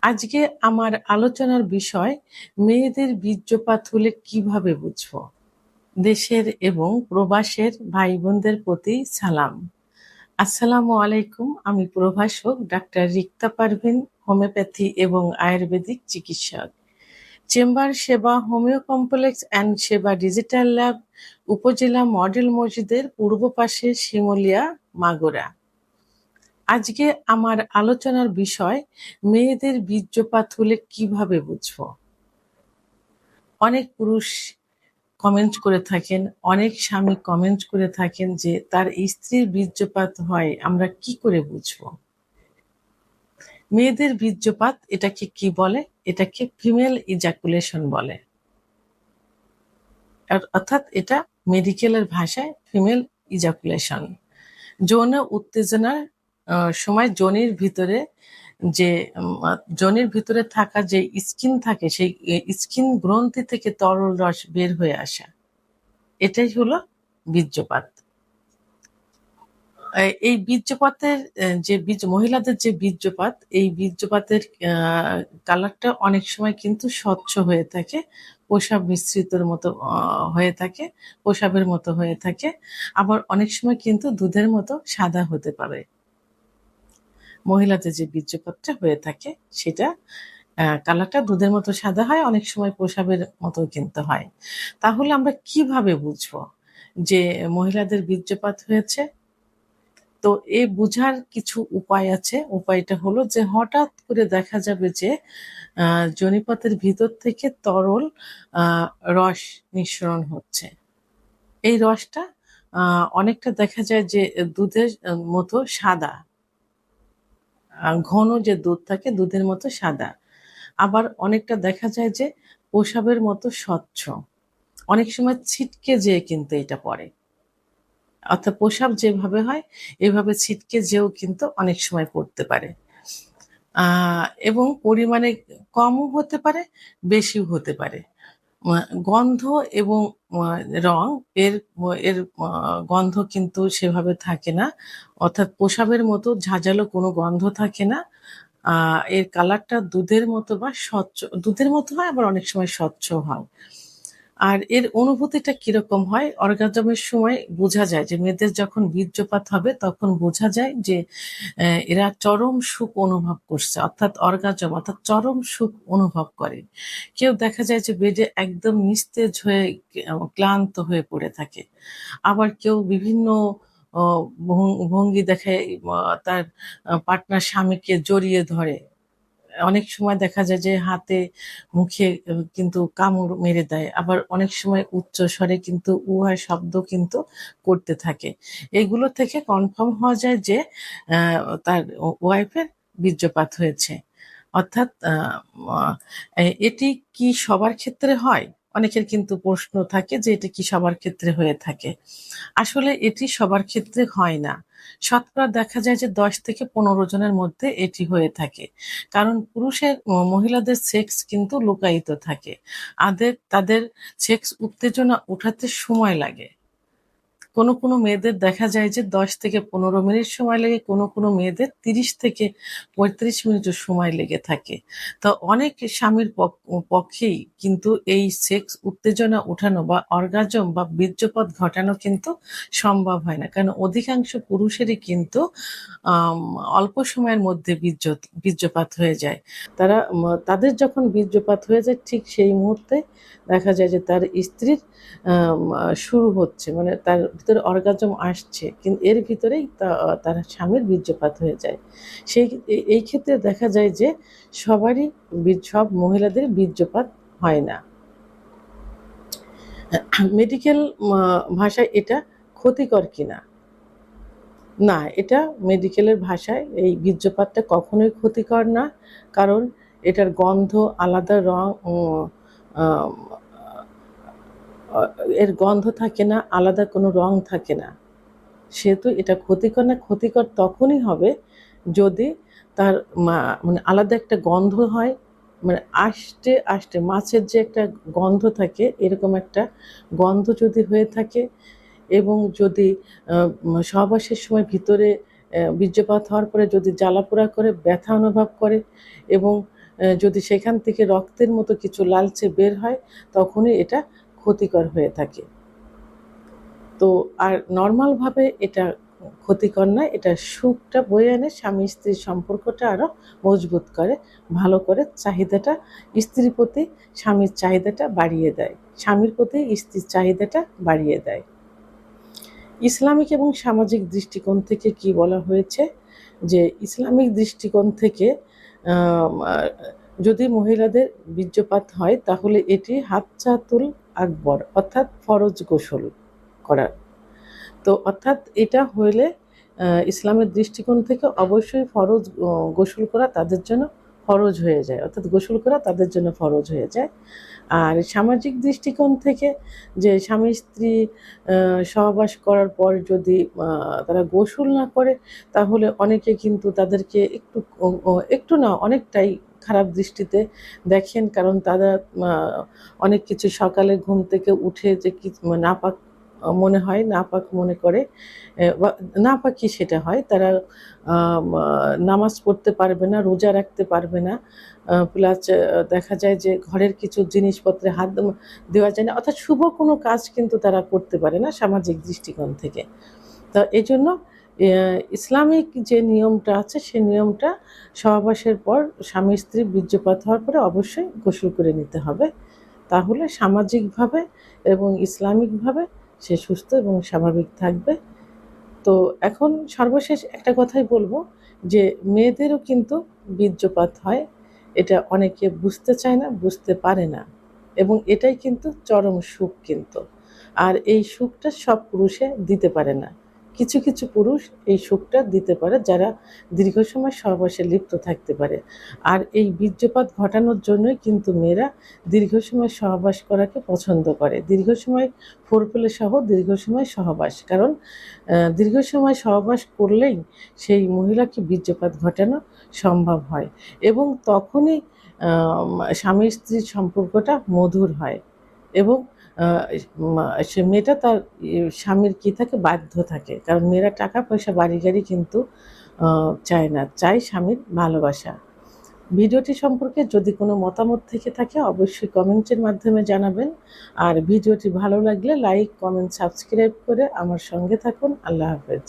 আজকে আমার আলোচনার বিষয় মেয়েদের বীর্যপাত হলে কিভাবে বুঝবো। দেশের এবং প্রবাসের ভাই বোনদের প্রতি সালাম। আসসালামু আলাইকুম। আমি প্রভাষক ডাক্তার রিক্তা পারভিন, হোমিওপ্যাথি এবং আয়ুর্বেদিক চিকিৎসক। চেম্বার সেবা হোমিও কমপ্লেক্স অ্যান্ড সেবা ডিজিটাল ল্যাব, উপজেলা মডেল মসজিদের পূর্ব পাশে, শিমুলিয়া, মাগুরা। আজকে আমার আলোচনার বিষয় মেয়েদের বীর্যপাত হলে কিভাবে বুঝবো। অনেক পুরুষ কমেন্ট করে থাকেন, অনেক স্বামী কমেন্ট করে থাকেন যে তার স্ত্রীর বীর্যপাত হয়, আমরা কি করে বুঝবো। মেয়েদের বীর্যপাত এটাকে কি বলে? এটাকে ফিমেল ইজাকুলেশন বলে, অর্থাৎ এটা মেডিকেলের ভাষায় ফিমেল ইজাকুলেশন। যৌন উত্তেজনার সময় যোনির ভিতরে থাকা যে স্কিন থাকে, সেই স্কিন গ্রন্থি থেকে তরল রস বের হয়ে আসা, এটাই হলো বীর্যপাত। এই বীর্যপাতের মহিলাদের যে বীর্যপাত, এই বীর্যপাতের কালারটা অনেক সময় কিন্তু স্বচ্ছ হয়ে থাকে, প্রসাব মিশ্রিতর মতো হয়ে থাকে, প্রসাবের মতো হয়ে থাকে। আবার অনেক সময় কিন্তু দুধের মতো সাদা হতে পারে। মহিলাদের যে বীর্যপাতটা হয়ে থাকে সেটা কালারটা দুধের মতো সাদা হয়, অনেক সময় প্রসাবের মতো কিন্তু হয়। তাহলে আমরা কিভাবে বুঝবো যে মহিলাদের বীর্যপাত হয়েছে? তো এই বুঝার কিছু উপায় আছে। উপায়টা হলো যে হঠাৎ করে দেখা যাবে যে যোনিপথের ভিতর থেকে তরল রস নিঃসরণ হচ্ছে। এই রসটা অনেকটা দেখা যায় যে দুধের মতো সাদা, ঘন যে দুধ থাকে দুধের মতো সাদা। আবার অনেকটা দেখা যায় যে প্রসাবের মতো স্বচ্ছ। অনেক সময় ছিটকে যেয়ে কিন্তু এটা পড়ে, অর্থাৎ প্রসাব যেভাবে হয় এভাবে ছিটকে যেও কিন্তু অনেক সময় পড়তে পারে। এবং পরিমাণে কমও হতে পারে, বেশিও হতে পারে। গন্ধ এবং রং এর এর গন্ধ কিন্তু সেভাবে থাকে না, অর্থাৎ প্রসাবের মতো ঝাঁঝালো কোনো গন্ধ থাকে না। এর কালারটা দুধের মতো বা স্বচ্ছ, দুধের মতো হয়, আবার অনেক সময় স্বচ্ছ হয়। আর এর অনুভূতিটা কিরকম হয়? অর্গাজমের সময় বোঝা যায় যে মেয়েদের যখন বীর্যপাত হবে তখন বোঝা যায় যে এরা চরম সুখ অনুভব করছে, অর্থাৎ অর্গাজম, অর্থাৎ চরম সুখ অনুভব করে। কেউ দেখা যায় যে বেডে একদম নিস্তেজ হয়ে ক্লান্ত হয়ে পড়ে থাকে। আবার কেউ বিভিন্ন ভঙ্গি দেখায়, তার পার্টনার স্বামীকে জড়িয়ে ধরে। অনেক সময় দেখা যায় যে হাতে মুখে কিন্তু কামড় মেরে দেয়, আবার অনেক সময় উচ্চ স্বরে কিন্তু উহা শব্দ কিন্তু করতে থাকে। এগুলো থেকে কনফার্ম হওয়া যায় যে তার ওয়াইফের বীর্যপাত হয়েছে। অর্থাৎ এটি কি সবার ক্ষেত্রে হয়? অনেকের কিন্তু প্রশ্ন থাকে যে এটা কি সবার ক্ষেত্রে হয়ে থাকে। আসলে এটি সবার ক্ষেত্রে হয় না। শতকরা দেখা যায় যে 10 থেকে 15 জনের মধ্যে এটি হয়ে থাকে। কারণ মহিলাদের সেক্স কিন্তু লুকায়িত থাকে। তাদের সেক্স উত্তেজনা উঠাতে সময় লাগে। কোনো মেয়েদের দেখা যায় যে 10 থেকে 15 মিনিট সময় লাগে, কোনো মেয়েদের 30 থেকে 35 মিনিটও সময় লেগে থাকে। তো অনেক স্বামীর পক্ষেই কিন্তু এই সেক্স উত্তেজনা উঠানো বা অর্গাজম বা বীর্যপাত ঘটানো কিন্তু সম্ভব হয় না। কারণ অধিকাংশ পুরুষেরই কিন্তু আম অল্প সময়ের মধ্যে বীর্যপাত হয়ে যায়। তাদের যখন বীর্যপাত হয়ে যায় ঠিক সেই মুহূর্তে দেখা যায় যে তার স্ত্রীর শুরু হচ্ছে, মানে তার ভিতরে অর্গাজম আসছে, কিন্তু এর ভিতরেই তার স্বামীর বীর্যপাত হয়ে যায়। এই ক্ষেত্রে দেখা যায় যে সব মহিলাদের বীর্যপাত হয় না। মেডিকেল ভাষায় এটা ক্ষতিকর কিনা? না, এটা মেডিকেলের ভাষায় এই বীর্যপাতটা কখনোই ক্ষতিকর না। কারণ এটার গন্ধ আলাদা, রং এর গন্ধ থাকে না, আলাদা কোনো রং থাকে না। সেহেতু এটা ক্ষতিকর না। ক্ষতিকর তখনই হবে যদি তার মানে আলাদা একটা গন্ধ হয়, মানে আষ্টে আষ্টে মাছের যে একটা গন্ধ থাকে এরকম একটা গন্ধ যদি হয়ে থাকে, এবং যদি সহবাসের সময় ভিতরে বীর্যপাত হওয়ার পরে যদি জ্বালাপোড়া করে, ব্যথা অনুভব করে, এবং যদি সেখান থেকে রক্তের মতো কিছু লালচে বের হয় তখনই এটা ক্ষতিকর হয়ে থাকে। তো আর নর্মালভাবে এটা ক্ষতিকর নয়, এটা সুখটা বয়ে আনে, স্বামী স্ত্রীর সম্পর্কটা আরও মজবুত করে, ভালো করে চাহিদাটা স্ত্রীর প্রতি স্বামীর চাহিদাটা বাড়িয়ে দেয়, স্বামীর প্রতি স্ত্রীর চাহিদাটা বাড়িয়ে দেয়। ইসলামিক এবং সামাজিক দৃষ্টিকোণ থেকে কি বলা হয়েছে, যে ইসলামিক দৃষ্টিকোণ থেকে যদি মহিলাদের বীর্যপাত হয় তাহলে এটি হাজ্জাতুল আকবর অর্থাৎ ফরজ গোসল করা। তো অর্থাৎ এটা হলে ইসলামের দৃষ্টিকোণ থেকে অবশ্যই ফরজ গোসল করা তাদের জন্য ফরজ হয়ে যায়, অর্থাৎ গোসল করা তাদের জন্য ফরজ হয়ে যায়। আর সামাজিক দৃষ্টিকোণ থেকে যে স্বামী স্ত্রী সহবাস করার পর যদি তারা গোসল না করে তাহলে অনেকে কিন্তু তাদেরকে একটু না অনেকটাই খারাপ দৃষ্টিতে দেখেন, কারণ তারা অনেক কিছু সকালে ঘুম থেকে উঠে যে কি নাপাক মনে হয়, নাপাক মনে করে, নাপাকি সেটা হয়, তারা নামাজ পড়তে পারবে না, রোজা রাখতে পারবে না, প্লাস দেখা যায় যে ঘরের কিছু জিনিসপত্রে হাত দেওয়া যায় না, অর্থাৎ শুভ কোনো কাজ কিন্তু তারা করতে পারে না সামাজিক দৃষ্টিকোণ থেকে। তো এই জন্য ইসলামিক যে নিয়মটা আছে সেই নিয়মটা সহবাসের পর স্বামী স্ত্রী বীর্যপাত হওয়ার পরে অবশ্যই গোসল করে নিতে হবে, তাহলে সামাজিকভাবে এবং ইসলামিকভাবে সে সুস্থ এবং স্বাভাবিক থাকবে। তো এখন সর্বশেষ একটা কথাই বলবো, যে মেয়েদেরও কিন্তু বীর্যপাত হয়, এটা অনেকে বুঝতে চায় না, বুঝতে পারে না, এবং এটাই কিন্তু চরম সুখ কিন্তু। আর এই সুখটা সব পুরুষে দিতে পারে না, কিছু কিছু পুরুষ এই সুখটা দিতে পারে যারা দীর্ঘ সময় সহবাসে লিপ্ত থাকতে পারে। আর এই বীর্যপাত ঘটানোর জন্যই কিন্তু মেয়েরা দীর্ঘ সময় সহবাস করাকে পছন্দ করে, দীর্ঘ সময় ফোরপ্লে সহ দীর্ঘ সময় সহবাস, কারণ দীর্ঘ সময় সহবাস করলেই সেই মহিলাকে বীর্যপাত ঘটানো সম্ভব হয়, এবং তখনই স্বামী স্ত্রীর সম্পর্কটা মধুর হয়, এবং সে মেয়েটা তার স্বামীর কি থাকে বাধ্য থাকে, কারণ মেয়েরা টাকা পয়সা বাড়ি গাড়ি কিন্তু চায় না, চায় স্বামীর ভালোবাসা। ভিডিওটি সম্পর্কে যদি কোনো মতামত থেকে থাকে অবশ্যই কমেন্টের মাধ্যমে জানাবেন, আর ভিডিওটি ভালো লাগলে লাইক কমেন্ট সাবস্ক্রাইব করে আমার সঙ্গে থাকুন। আল্লাহ হাফেজ।